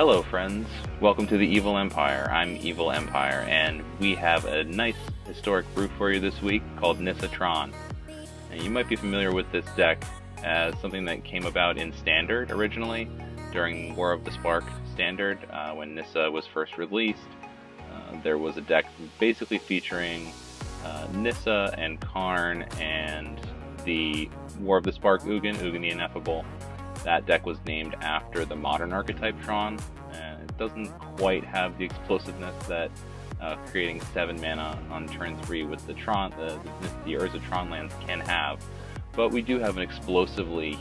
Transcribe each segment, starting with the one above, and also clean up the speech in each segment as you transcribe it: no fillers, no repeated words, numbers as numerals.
Hello friends, welcome to the Evil Empire. I'm Evil Empire, and we have a nice historic brew for you this week called Nissa Tron. And you might be familiar with this deck as something that came about in Standard originally, during War of the Spark Standard, when Nissa was first released. There was a deck basically featuring Nissa and Karn and the War of the Spark Ugin the Ineffable. That deck was named after the modern archetype Tron, and it doesn't quite have the explosiveness that creating 7 mana on turn 3 with the Tron, the Urza Tron lands can have. But we do have an explosively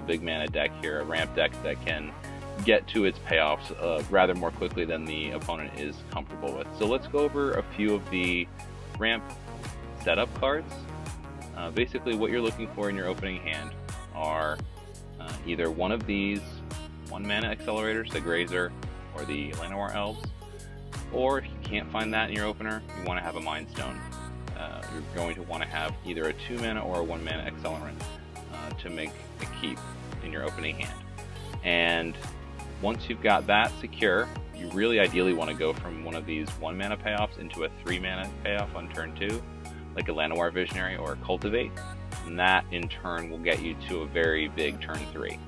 big mana deck here, a ramp deck that can get to its payoffs rather more quickly than the opponent is comfortable with. So let's go over a few of the ramp setup cards. Basically what you're looking for in your opening hand are either one of these 1 mana accelerators, the Grazer or the Llanowar Elves, or if you can't find that in your opener, you want to have a Mind Stone. You're going to want to have either a 2 mana or a 1 mana accelerant to make a keep in your opening hand. And once you've got that secure, you really ideally want to go from one of these 1 mana payoffs into a 3 mana payoff on turn 2, like a Llanowar Visionary or a Cultivate. And that in turn will get you to a very big turn 3.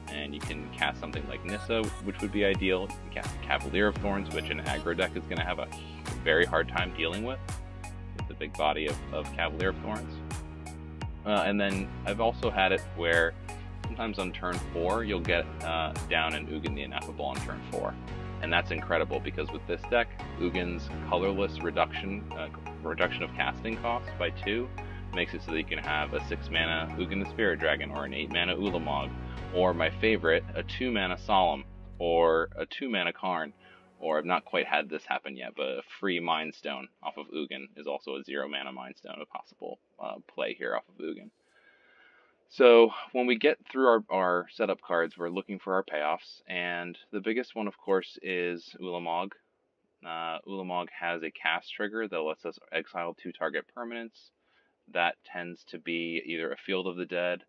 And you can cast something like Nissa, which would be ideal. You can cast Cavalier of Thorns, which an aggro deck is going to have a very hard time dealing with the big body of Cavalier of Thorns. And then I've also had it where sometimes on turn 4 you'll get down an Ugin the Ineffable on turn 4. And that's incredible because with this deck, Ugin's colorless reduction of casting costs by 2 makes it so that you can have a 6 mana Ugin the Spirit Dragon, or an 8 mana Ulamog, or my favorite, a 2 mana Solemn, or a 2 mana Karn, or I've not quite had this happen yet, but a free Mind Stone off of Ugin is also a 0 mana Mind Stone, a possible play here off of Ugin. So when we get through our setup cards, we're looking for our payoffs, and the biggest one, of course, is Ulamog. Ulamog has a cast trigger that lets us exile 2 target permanents. That tends to be either a Field of the Dead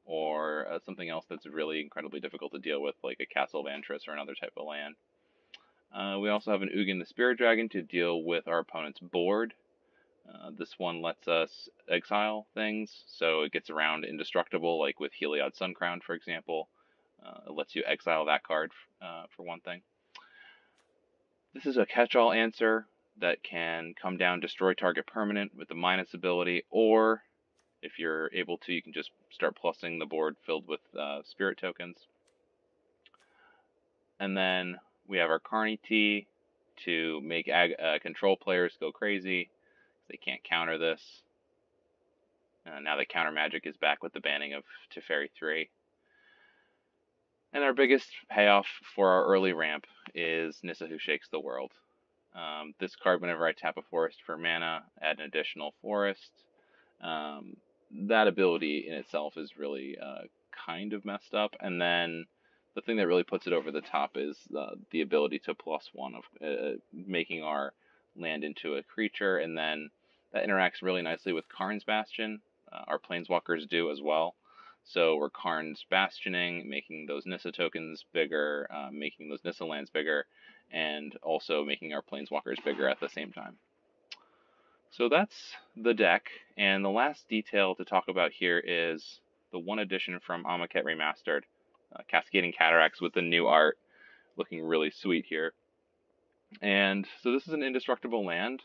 or something else that's really incredibly difficult to deal with, like a Castle of Antris or another type of land. We also have an Ugin the Spirit Dragon to deal with our opponent's board. This one lets us exile things, so it gets around indestructible, like with Heliod Suncrown, for example. It lets you exile that card for one thing. This is a catch-all answer that can come down, destroy target permanent with the minus ability, or if you're able to, you can just start plussing the board filled with spirit tokens. And then we have our Carney T to make control players go crazy. They can't counter this. Now the counter magic is back with the banning of Teferi 3. And our biggest payoff for our early ramp is Nissa Who Shakes the World. This card, whenever I tap a forest for mana, add an additional forest. That ability in itself is really kind of messed up. And then the thing that really puts it over the top is the ability to +1 of making our land into a creature. And then that interacts really nicely with Karn's Bastion. Our Planeswalkers do as well. So we're Karn's Bastioning, making those Nissa tokens bigger, making those Nissa lands bigger, and also making our Planeswalkers bigger at the same time. So that's the deck, and the last detail to talk about here is the one edition from Amonkhet Remastered, Cascading Cataracts with the new art, looking really sweet here. And so this is an indestructible land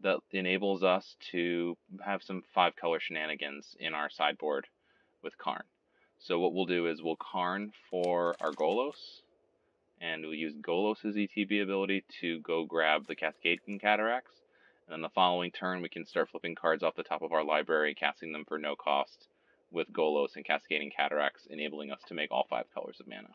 that enables us to have some 5-color shenanigans in our sideboard with Karn. So what we'll do is we'll Karn for our Golos, and we'll use Golos' ETB ability to go grab the Cascading Cataracts. And then the following turn, we can start flipping cards off the top of our library, casting them for no cost with Golos and Cascading Cataracts, enabling us to make all 5 colors of mana.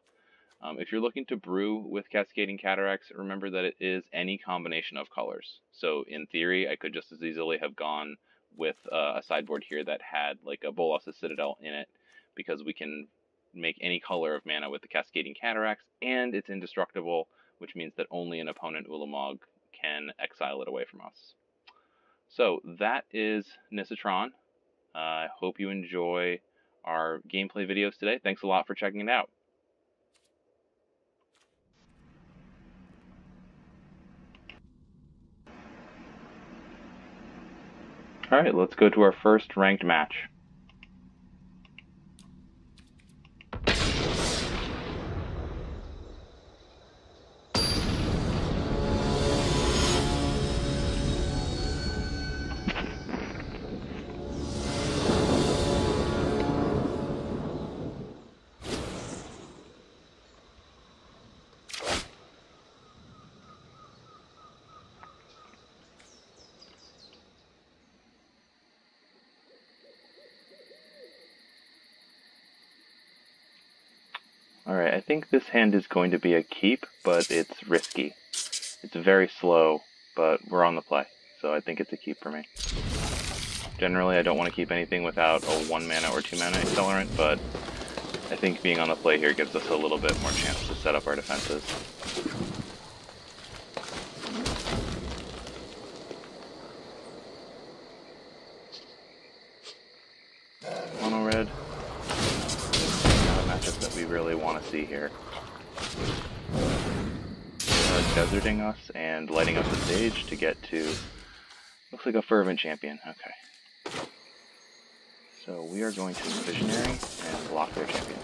If you're looking to brew with Cascading Cataracts, remember that it is any combination of colors. So in theory, I could just as easily have gone with a sideboard here that had like a Bolas' Citadel in it, because we can make any color of mana with the Cascading Cataracts, and it's indestructible, which means that only an opponent Ulamog can exile it away from us. So that is Nissa Tron. I hope you enjoy our gameplay videos today. Thanks a lot for checking it out. Alright, let's go to our first ranked match. Alright, I think this hand is going to be a keep, but it's risky. It's very slow, but we're on the play, so I think it's a keep for me. Generally, I don't want to keep anything without a 1 mana or 2 mana accelerant, but I think being on the play here gives us a little bit more chance to set up our defenses. Mono red. That we really want to see here. Deserting us and lighting up the stage to get to, looks like a Fervent Champion. Okay. So we are going to Visionary and block their champion.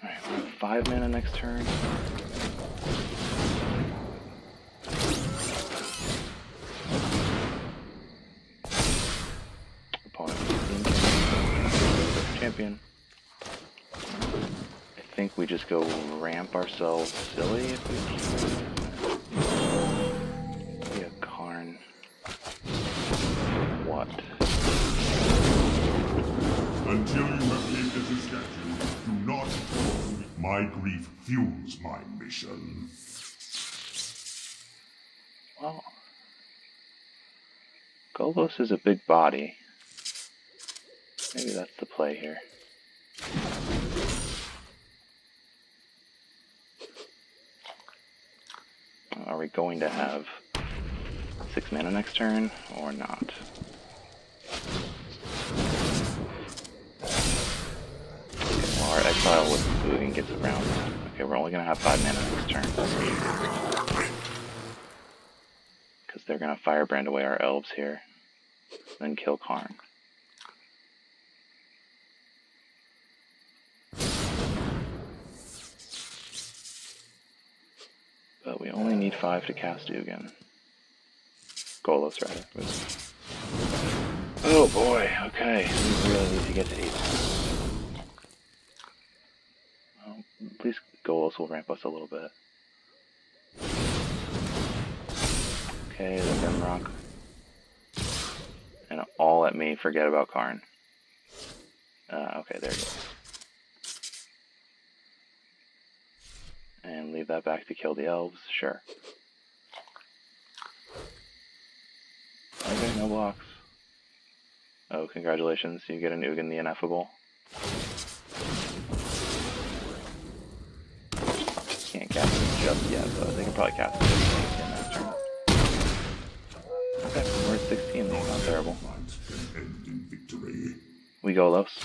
Alright, we're on 5 mana next turn. Champion. I think we just go ramp ourselves silly if we can. Be a Karn. What? Until you have lived as a statue, do not fall. My grief fuels my mission. Well, Golos is a big body. Maybe that's the play here. Are we going to have 6 mana next turn or not? Okay, well, our exile with Ugin gets around. Okay, we're only going to have 5 mana next turn. Because they're going to Firebrand away our elves here. Then kill Karn. But we only need 5 to cast Ugin. Golos, rather. Oh boy, okay. We really need to get to 8. Well, at least Golos will ramp us a little bit. Okay, the Grimrock. And all at me, forget about Karn. Okay, there you go. And leave that back to kill the elves, sure. Okay, no blocks. Oh, congratulations, you get an Ugin the Ineffable. Can't cast it just yet, but they can probably cast it in that turn. Okay, we're at 16, that's not terrible. We go Los.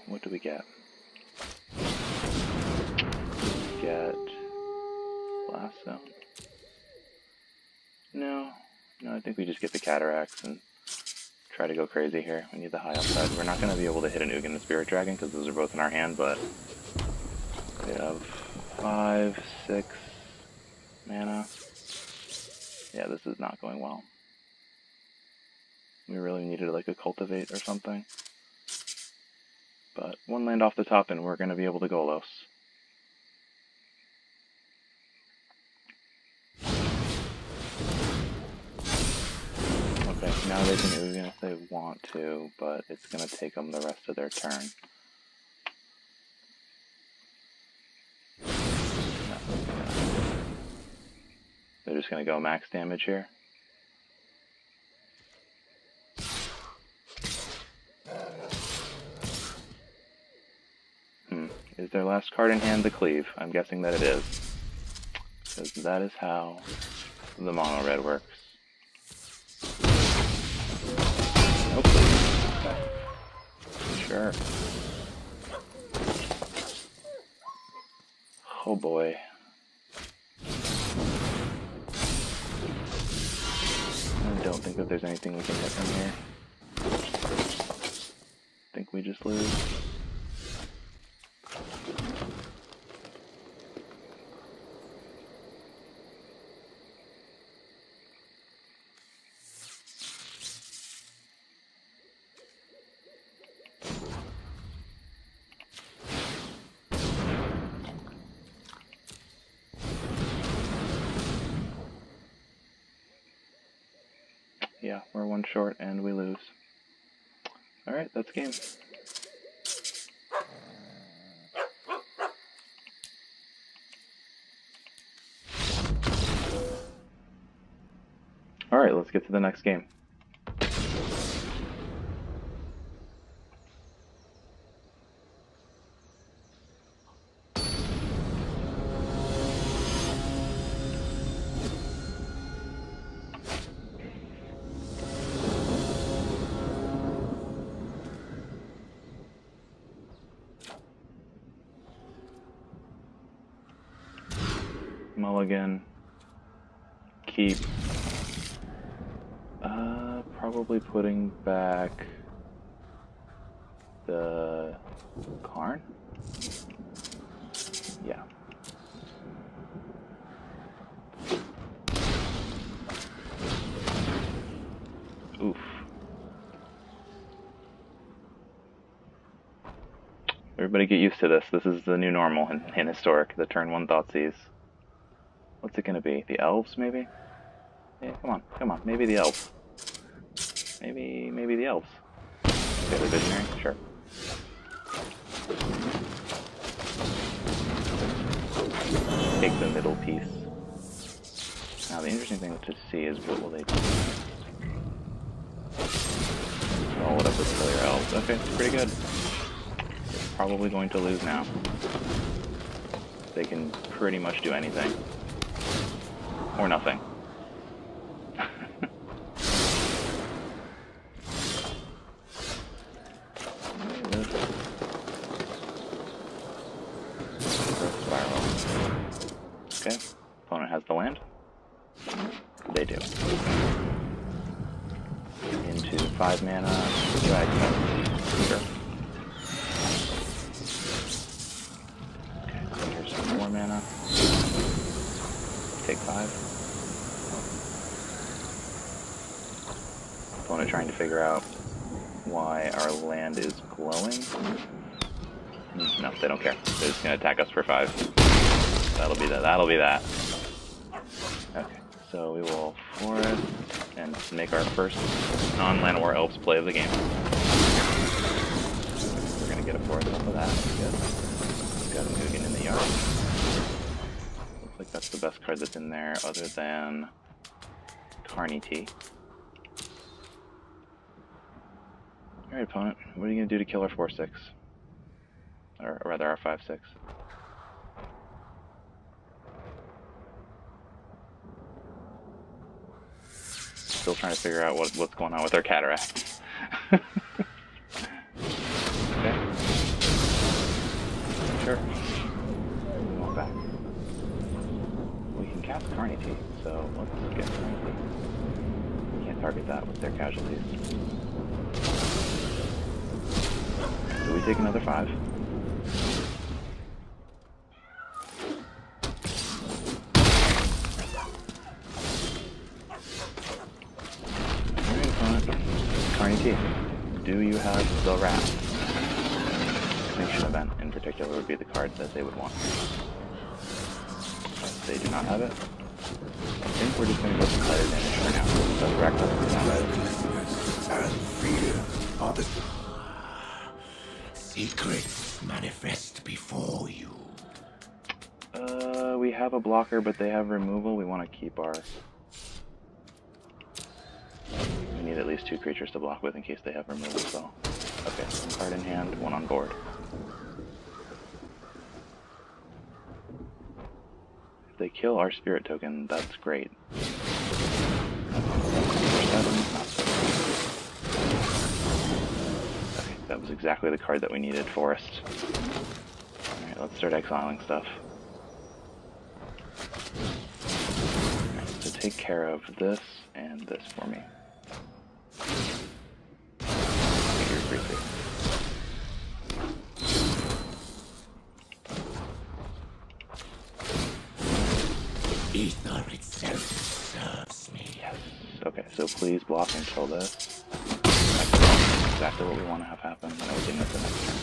What do we get? We get Blast Zone. No, I think we just get the Cataracts and try to go crazy here. We need the high upside. We're not going to be able to hit an Ugin and Spirit Dragon because those are both in our hand, but we have 5, 6 mana. Yeah, this is not going well. We really needed like a Cultivate or something. But 1 land off the top and we're going to be able to go Los. Okay, now they can Ugin if they want to, but it's going to take them the rest of their turn. They're just going to go max damage here. Is their last card in hand the Cleave? I'm guessing that it is. Because that is how the mono red works. Nope. Okay. Sure. Oh boy. don't think that there's anything we can hit from here. I think we just lose. Yeah, we're one short and we lose. Alright, that's game. Alright, let's get to the next game. Mulligan. Keep. Probably putting back the Karn? Yeah. Oof. Everybody get used to this. This is the new normal in Historic, the turn 1 Thoughtseize. What's it gonna be? The elves, maybe? Yeah, come on, maybe the elves. Maybe the elves. Okay, the visionary, sure. Take the middle piece. Now the interesting thing to see is what will they do? Follow it up with kill your elves. Okay, pretty good. Probably going to lose now. They can pretty much do anything. Or nothing. Okay, opponent has the land. They do. Into 5 mana, drag them. Sure. Okay, so here's some more mana. Take 5. Opponent trying to figure out why our land is glowing. No, they don't care. They're just gonna attack us for 5. That'll be that. Okay, so we will forest and make our first non-Llanowar Elves play of the game. We're gonna get a forest off of that. Good. Got a Mugen in the yard. Looks like that's the best card that's in there, other than Carney T. Alright, opponent, what are you gonna do to kill our 4/6? Or rather, our 5/6. Still trying to figure out what's going on with our cataracts. Okay. Sure. We want back. We can cast Carney T, so let's get Carney T. We can't target that with their casualties. Do we take another 5? Do you have the Wrath? Extinction Event, in particular, would be the card that they would want. They do not have it. I think we're just going to go for card advantage for now. Because Wrath doesn't have it. And fear are the secrets manifest before you. We have a blocker, but they have removal. We want to keep our... We need at least 2 creatures to block with in case they have removal spell. Okay, 1 card in hand, 1 on board. If they kill our spirit token, that's great. 7, not so great. Okay, that was exactly the card that we needed, Forest. Alright, let's start exiling stuff. Alright, so take care of this and this for me. You're 3/3. Ether itself serves me. Yes. Okay, so please block and kill this. That's exactly what we want to have happen. And I would do the next turn.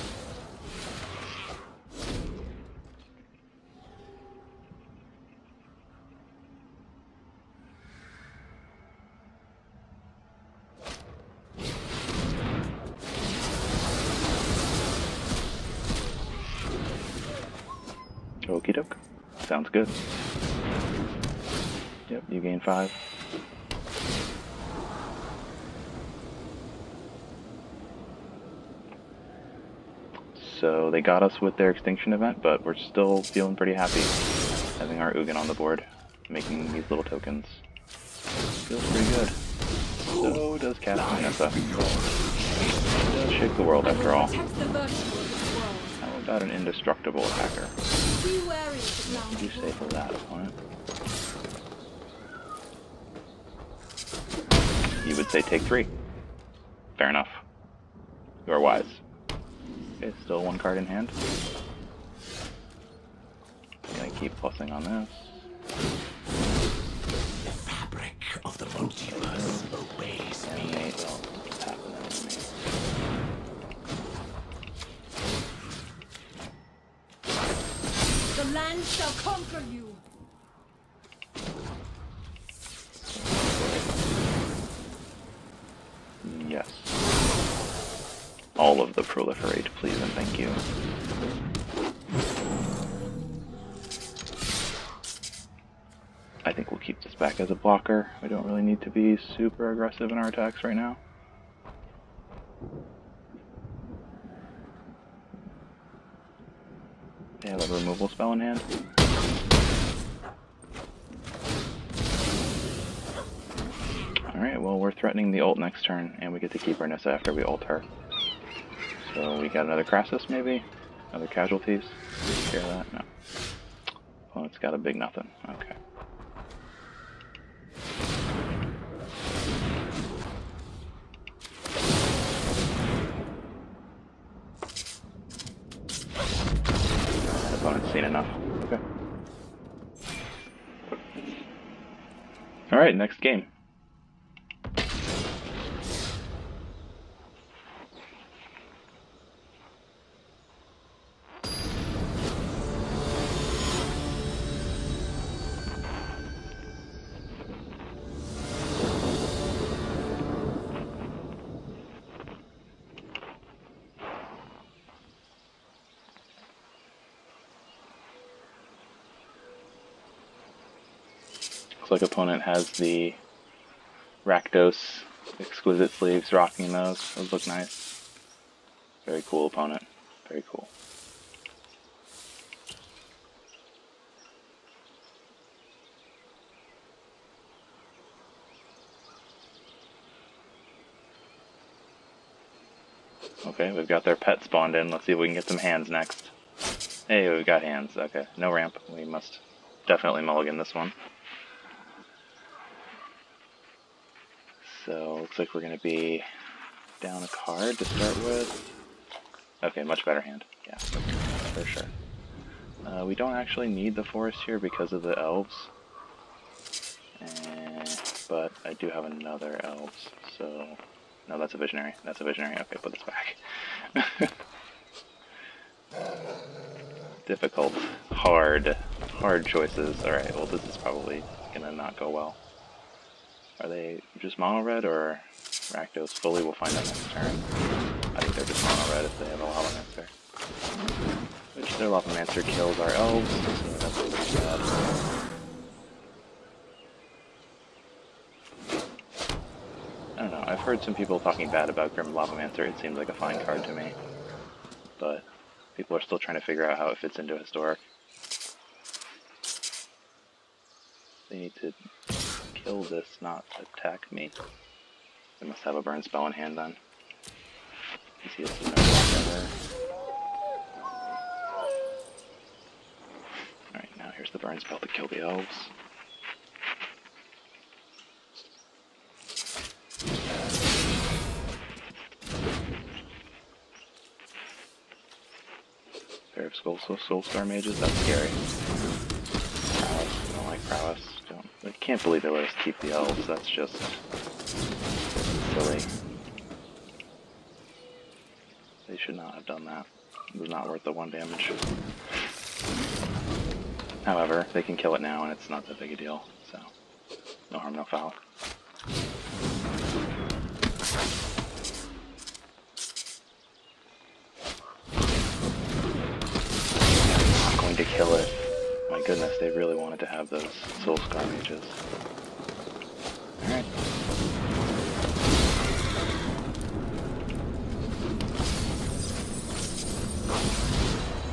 Okie doke. Sounds good. Yep, you gain 5. So they got us with their extinction event, but we're still feeling pretty happy having our Ugin on the board, making these little tokens. Feels pretty good. So does casting Nissa. It does shake the world after all. How about an indestructible attacker? What would you say for that, opponent? You would say take 3. Fair enough. You are wise. Okay, still 1 card in hand. Gonna keep plussing on this. The fabric of the multiverse obeys me. Well, what's happening to me? The land shall conquer you. Yes. All of the proliferate, please and thank you. I think we'll keep this back as a blocker. We don't really need to be super aggressive in our attacks right now. They have a removal spell in hand. Alright, well we're threatening the ult next turn, and we get to keep our Nissa after we ult her. So we got another Crassus maybe? Other casualties? Take care of that? No. Oh, it's got a big nothing. Okay. Opponent's seen enough. Okay. Alright, next game. Looks like opponent has the Rakdos exquisite sleeves rocking those. Those look nice. Very cool opponent. Very cool. Okay, we've got their pet spawned in. Let's see if we can get some hands next. Hey, we've got hands. Okay, no ramp. We must definitely mulligan this one. So, looks like we're going to be down a card to start with. Okay, much better hand. Yeah, for sure. We don't actually need the forest here because of the elves. But I do have another elves, so... No, that's a visionary. That's a visionary. Okay, put this back. Difficult. Hard choices. Alright, well this is probably gonna not go well. Are they just mono red or Rakdos fully? We'll find out next turn. I think they're just mono red if they have a Lavamancer. Which their Lavamancer kills our elves, so that's pretty bad. I don't know, I've heard some people talking bad about Grim Lavamancer. It seems like a fine card to me. But people are still trying to figure out how it fits into Historic. They need to kill this, not attack me. They must have a burn spell in hand then. He has no together. Alright, now here's the burn spell to kill the elves. have Soul Star Mages? That's scary. Prowess. I don't like Prowess. I can't believe they let us keep the elves. That's just silly. They should not have done that. It was not worth the 1 damage. However, they can kill it now, and it's not that big a deal. So, no harm, no foul. I'm not going to kill it. My goodness, they really wanted to have those Soul Scar Mages. Alright.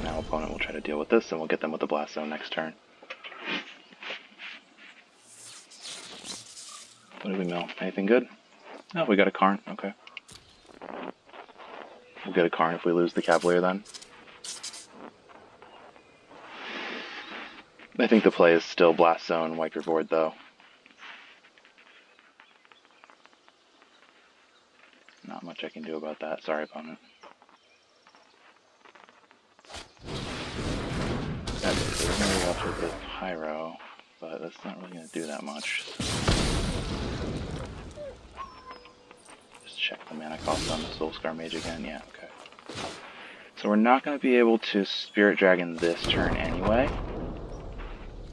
Now opponent will try to deal with this, and we'll get them with the Blast Zone next turn. What did we mill? Anything good? Oh, we got a Karn. Okay. We'll get a Karn if we lose the Cavalier then. I think the play is still Blast Zone, wipe your board though. Not much I can do about that. Sorry, opponent. We're going to watch with the Pyro, but that's not really going to do that much. Just check the mana cost on the Soul Scar Mage again. Yeah, okay. So we're not going to be able to Spirit Dragon this turn anyway,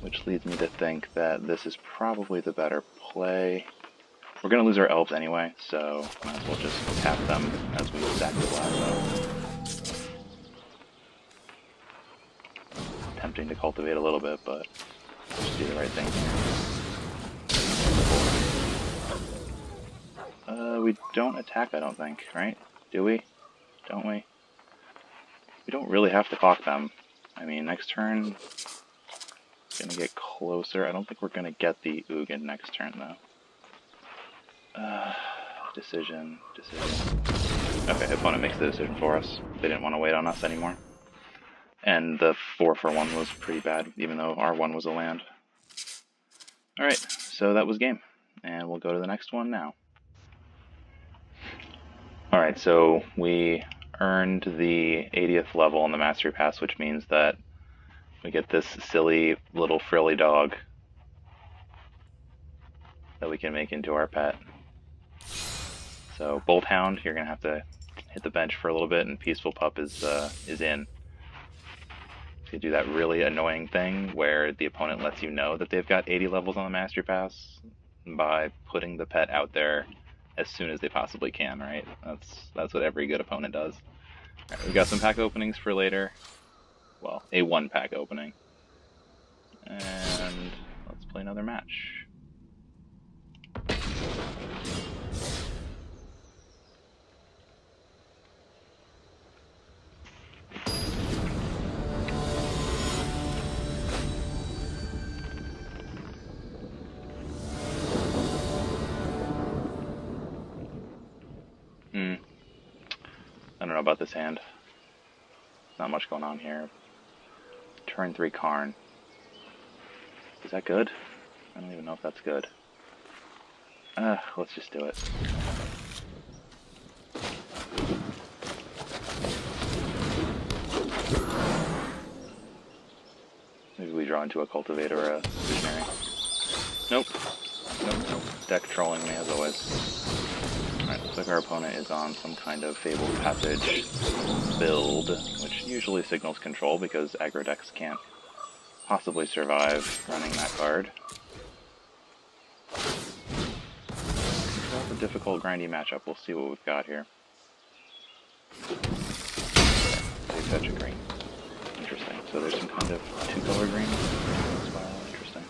which leads me to think that this is probably the better play. We're going to lose our elves anyway, so might as well just tap them as we stack the Blast Zone. Tempting to cultivate a little bit, but just do the right thing here. We don't attack, I don't think, right? Do we? Don't we? We don't really have to clock them. I mean, next turn, gonna get closer. I don't think we're gonna get the Ugin next turn, though. Decision. Okay, opponent makes the decision for us. They didn't want to wait on us anymore. And the 4 for 1 was pretty bad, even though our 1 was a land. Alright, so that was game. And we'll go to the next one now. Alright, so we earned the 80th level on the Mastery Pass, which means that we get this silly little frilly dog that we can make into our pet. So Bolt Hound, you're going to have to hit the bench for a little bit, and Peaceful Pup is in. You do that really annoying thing where the opponent lets you know that they've got 80 levels on the Mastery Pass by putting the pet out there as soon as they possibly can, right? That's what every good opponent does. Right, we've got some pack openings for later. Well, a 1-pack opening. And let's play another match. I don't know about this hand. Not much going on here. Turn 3 Karn. Is that good? I don't even know if that's good. Let's just do it. Maybe we draw into a Cultivator or a Visionary. Nope. Nope. Deck trolling me as always. Alright, looks like our opponent is on some kind of Fabled Passage build, which usually signals control because aggro decks can't possibly survive running that card. That's a difficult, grindy matchup. We'll see what we've got here. They fetch a green. Interesting. So there's some kind of 2-color green. Interesting.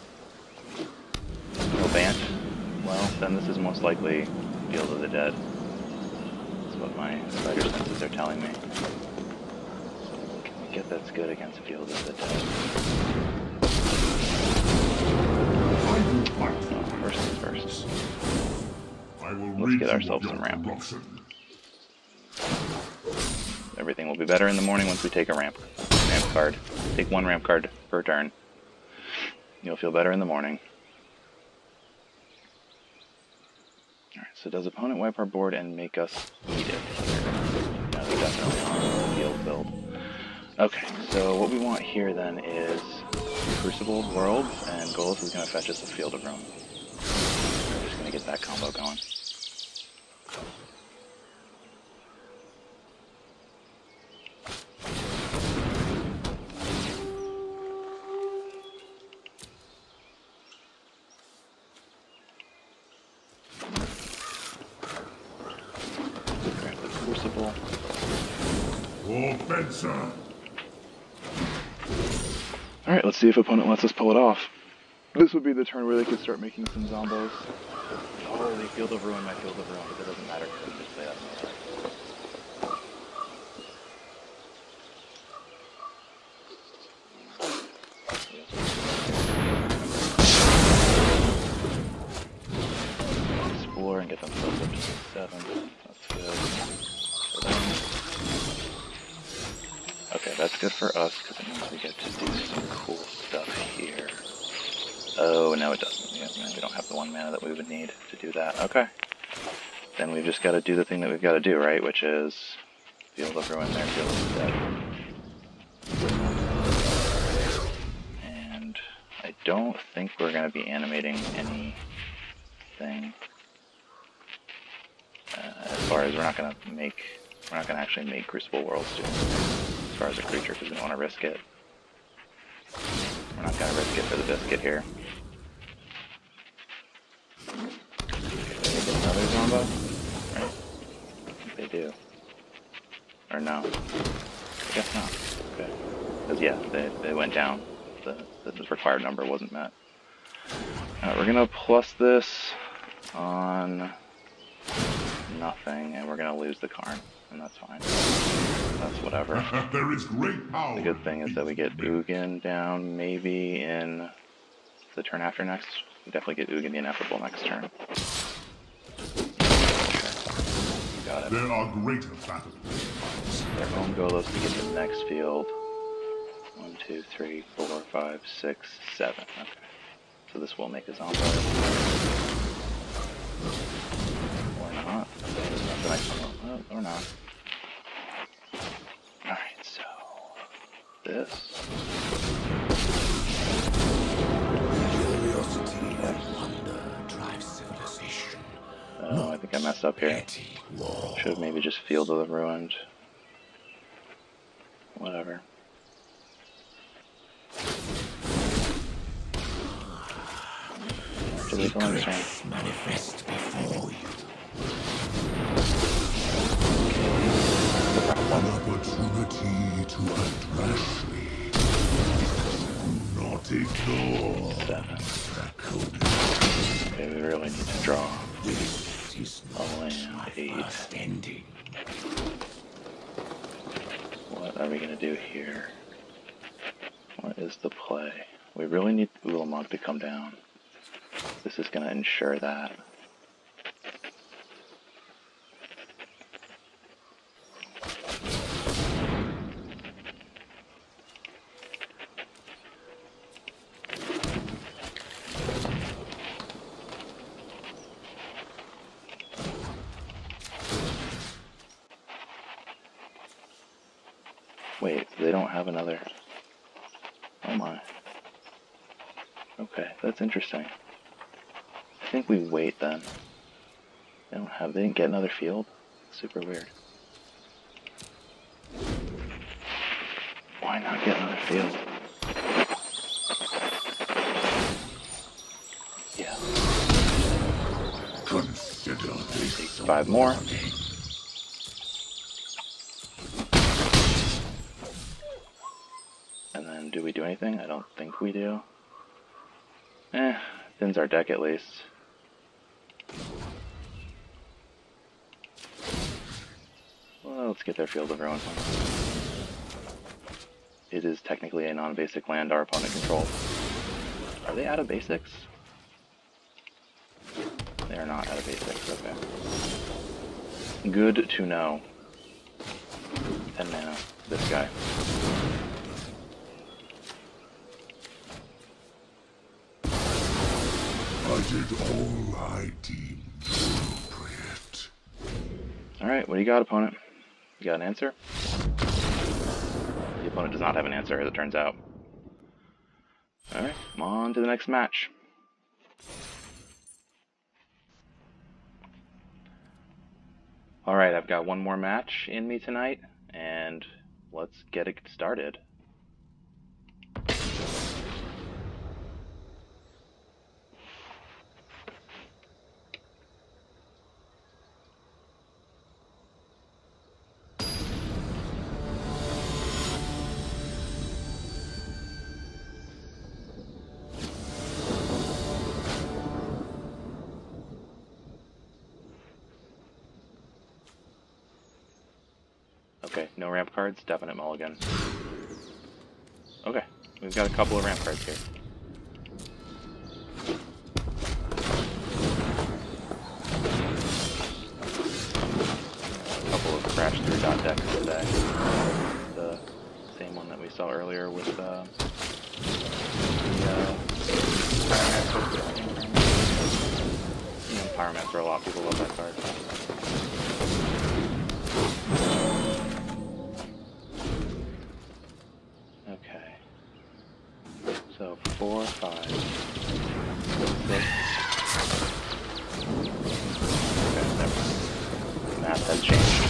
No Bant. Well, then this is most likely Field of the Dead. That's what my spider senses are telling me. Can we get that's good against Field of the Dead? Oh, first things first. Let's get ourselves some ramp. Everything will be better in the morning once we take a ramp card. Take 1 ramp card per turn. You'll feel better in the morning. Alright, so does opponent wipe our board and make us eat it? No, they're definitely on the field build. Okay, so what we want here then is Crucible Worlds, and Golos is going to fetch us a Field of Ruin. We're just going to get that combo going. Grab the Crucible. Offensive! Alright, let's see if opponent lets us pull it off. This would be the turn where they could start making some zombos. Oh, they Field of Ruin my Field of Ruin, but that doesn't matter because we just play that another. Explore and get themselves up to 7. That's good. For them. Okay, that's good for us because it means we get to do some cool stuff here. Oh, no it doesn't. Yeah, we don't have the 1 mana that we would need to do that. Okay. Then we've just got to do the thing that we've got to do, right? Which is Field of Ruin their Field of Dead. And I don't think we're going to be animating anything. As far as we're not going to actually make Crucible Worlds do as far as a creature because we don't want to risk it. We're not going to risk it for the biscuit here. Another Zombo? Right? I think they do. Or no. I guess not. Okay. Because yeah, they went down. The required number wasn't met. Alright, we're gonna plus this on nothing, and we're gonna lose the Karn, and that's fine. That's whatever. There is great power. The good thing is that we get Ugin down maybe in the turn after next. We definitely get Ugin the Ineffable next turn. Got it. There are greater battles. Their own Golos to get the next field. 1, 2, 3, 4, 5, 6, 7. Okay. So this will make a Zombo. Or not. That's the next one. Oh, or not. Alright, so this. Curiosity and wonder drive civilization. Oh, I think I messed up here. Should have maybe just Field of the Ruined. Whatever. Secrets manifest before you. An opportunity to address me. Do not ignore 7. that could. Okay, we really need to draw. This is A not land, my 8. first ending. What are we going to do here? What is the play? We really need Ulamog to come down. This is going to ensure that. Wait, they don't have another... Oh my. Okay, that's interesting. I think we wait then. They didn't get another field? Super weird. Why not get another field? Yeah. Consider this. 5 more. And then do we do anything? I don't think we do. Thins our deck at least. Well, let's get their Field of Ruin. It is technically a non-basic land our opponent controls. Are they out of basics? They are not out of basics, okay. Good to know. 10 mana, this guy. I did all I deemed appropriate. Alright, what do you got, opponent? You got an answer? The Opponent does not have an answer, as it turns out. Alright, on to the next match. Alright, I've got one more match in me tonight, and let's get it started. Okay, no ramp cards, definite mulligan. Okay, we've got a couple of ramp cards here. A couple of crash through dot decks today. The same one that we saw earlier with the Pyromancer. A lot of people love that card. Okay. So 4, 5, 6. Okay, never mind. The math has changed.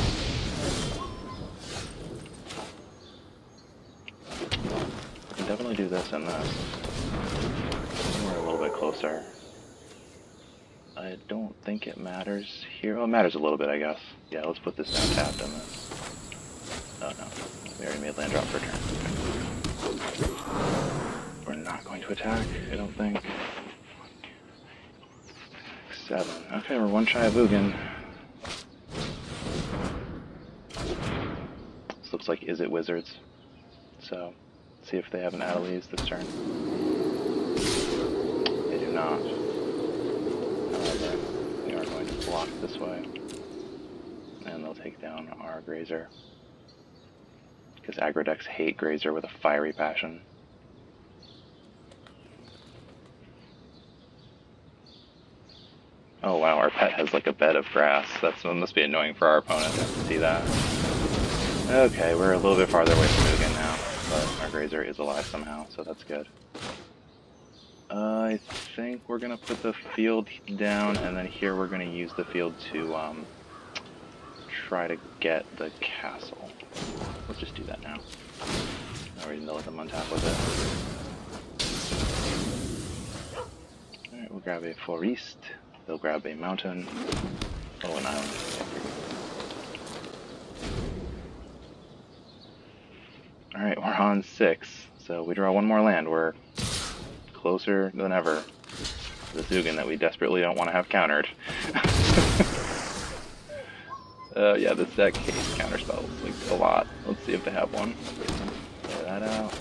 We can definitely do this and this. We're a little bit closer. I don't think it matters here. Oh, it matters a little bit, I guess. Yeah, let's put this down tapped and then. Oh no, we already made land drop for turn. We're not going to attack, I don't think. 7. Okay, we're one shy of Ugin. This looks like Is It Wizards. So, let's see if they have an Adelies this turn. They do not. However, we are going to block this way. And they'll take down our Grazer. Because aggro decks hate Grazer with a fiery passion. Oh wow, our pet has like a bed of grass. That must be annoying for our opponent to see that. Okay, we're a little bit farther away from Ugin now, but our Grazer is alive somehow, so that's good. I think we're going to put the field down, and then here we're going to use the field to try to get the castle. Let's just do that now. Now we're going to let them untap with it. Alright, we'll grab a Forest. They'll grab a mountain. Oh, an island. Alright, we're on 6. So we draw one more land. We're closer than ever to the Ugin that we desperately don't want to have countered. Yeah, this deck hates counter spells like a lot. Let's see if they have one. Clear that out.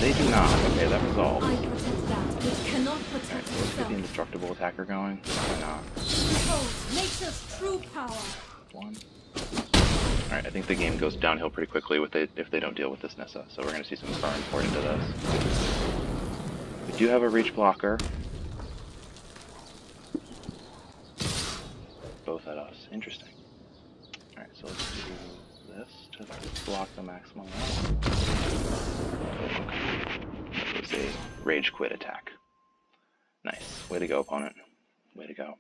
They do not. Okay, that resolved. I protect that which cannot protect Let's get itself. the indestructible attacker going. Why not? Behold nature's true power. 1. Alright, I think the game goes downhill pretty quickly with it if they don't deal with this Nissa, so we're going to see some burn poured into this. We do have a reach blocker. Both at us. Interesting. Alright, so let's do this to block the maximum amount. That was a rage quit attack. Nice. Way to go, opponent. Way to go.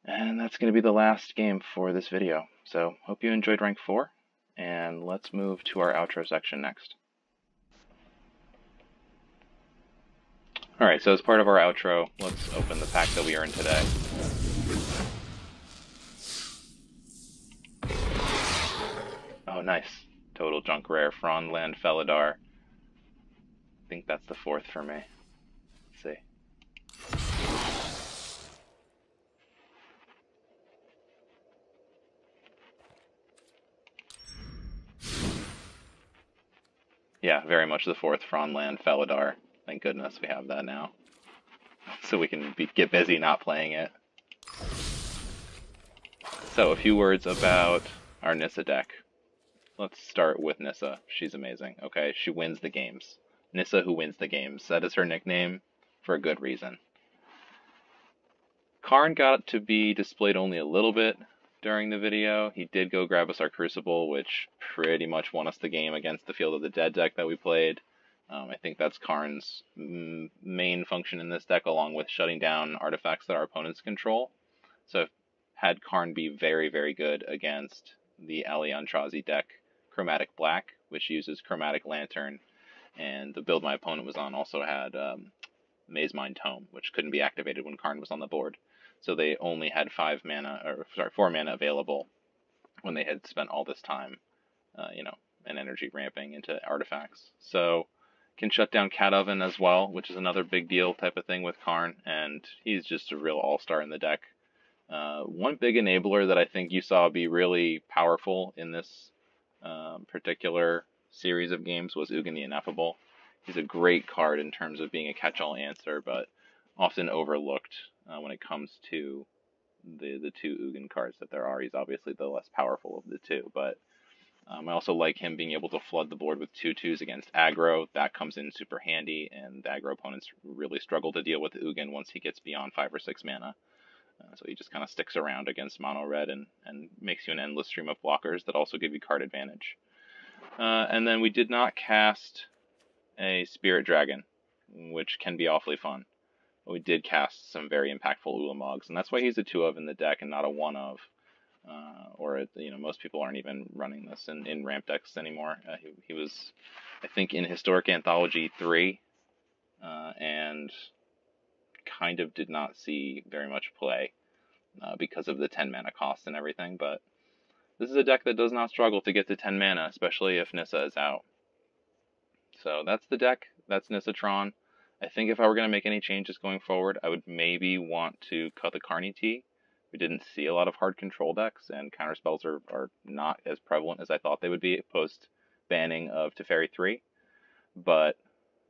And that's going to be the last game for this video. So, hope you enjoyed Rank 4, and let's move to our outro section next. Alright, so as part of our outro, let's open the pack that we earned today. Oh, nice. Total junk rare, Fronland Felidar. I think that's the 4th for me. Let's see. Yeah, very much the 4th Fronland Felidar. Thank goodness we have that now. So we can get busy not playing it. So, a few words about our Nissa deck. Let's start with Nissa. She's amazing, okay? She wins the games. Nissa who wins the games. That is her nickname for a good reason. Karn got to be displayed only a little bit, during the video. He did go grab us our Crucible, which pretty much won us the game against the Field of the Dead deck that we played. I think that's Karn's main function in this deck, along with shutting down artifacts that our opponents control. So had Karn be very, very good against the Eliontrazi deck, Chromatic Black, which uses Chromatic Lantern, and the build my opponent was on also had Maze Mind Tome, which couldn't be activated when Karn was on the board. So they only had 4 mana available when they had spent all this time, and energy ramping into artifacts. So can shut down Cat Oven as well, which is another big deal type of thing with Karn, and he's just a real all-star in the deck. One big enabler that I think you saw be really powerful in this particular series of games was Ugin the Ineffable. He's a great card in terms of being a catch-all answer, but often overlooked when it comes to the 2 Ugin cards that there are. He's obviously the less powerful of the 2, but I also like him being able to flood the board with 2/2s against aggro. That comes in super handy, and the aggro opponents really struggle to deal with Ugin once he gets beyond 5 or 6 mana. So he just kind of sticks around against mono red and makes you an endless stream of blockers that also give you card advantage. And then we did not cast a Spirit Dragon, which can be awfully fun. But we did cast some very impactful Ulamogs, and that's why he's a 2 of in the deck and not a 1 of. Most people aren't even running this in ramp decks anymore. He was, I think, in Historic Anthology 3, and kind of did not see very much play because of the 10 mana cost and everything, but this is a deck that does not struggle to get to 10 mana, especially if Nissa is out. So that's the deck. That's Nissa Tron. I think if I were going to make any changes going forward, I would maybe want to cut the Carney T. We didn't see a lot of hard control decks, and counterspells are not as prevalent as I thought they would be post-banning of Teferi 3. But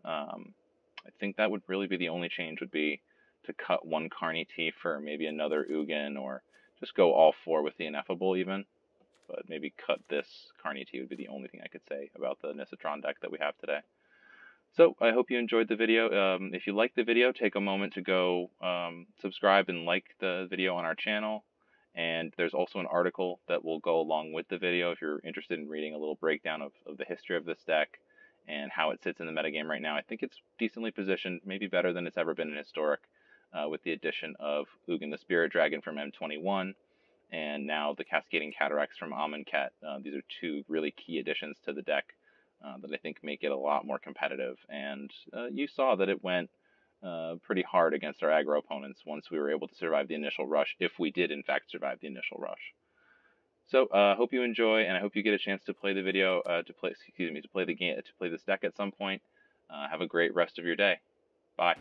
I think that would really be the only change, would be to cut one Carney T for maybe another Ugin, or just go all 4 with the Ineffable even. But maybe cut this Carney T would be the only thing I could say about the Nissa Tron deck that we have today. So I hope you enjoyed the video. If you liked the video, take a moment to go subscribe and like the video on our channel. And there's also an article that will go along with the video if you're interested in reading a little breakdown of the history of this deck and how it sits in the metagame right now. I think it's decently positioned, maybe better than it's ever been in Historic, with the addition of Ugin the Spirit Dragon from M21, and now the Cascading Cataracts from Amonkhet. These are 2 really key additions to the deck that I think make it a lot more competitive. And you saw that it went pretty hard against our aggro opponents once we were able to survive the initial rush, if we did in fact survive the initial rush. So hope you enjoy, and I hope you get a chance to play the video, to play the game, to play this deck at some point. Have a great rest of your day. Bye.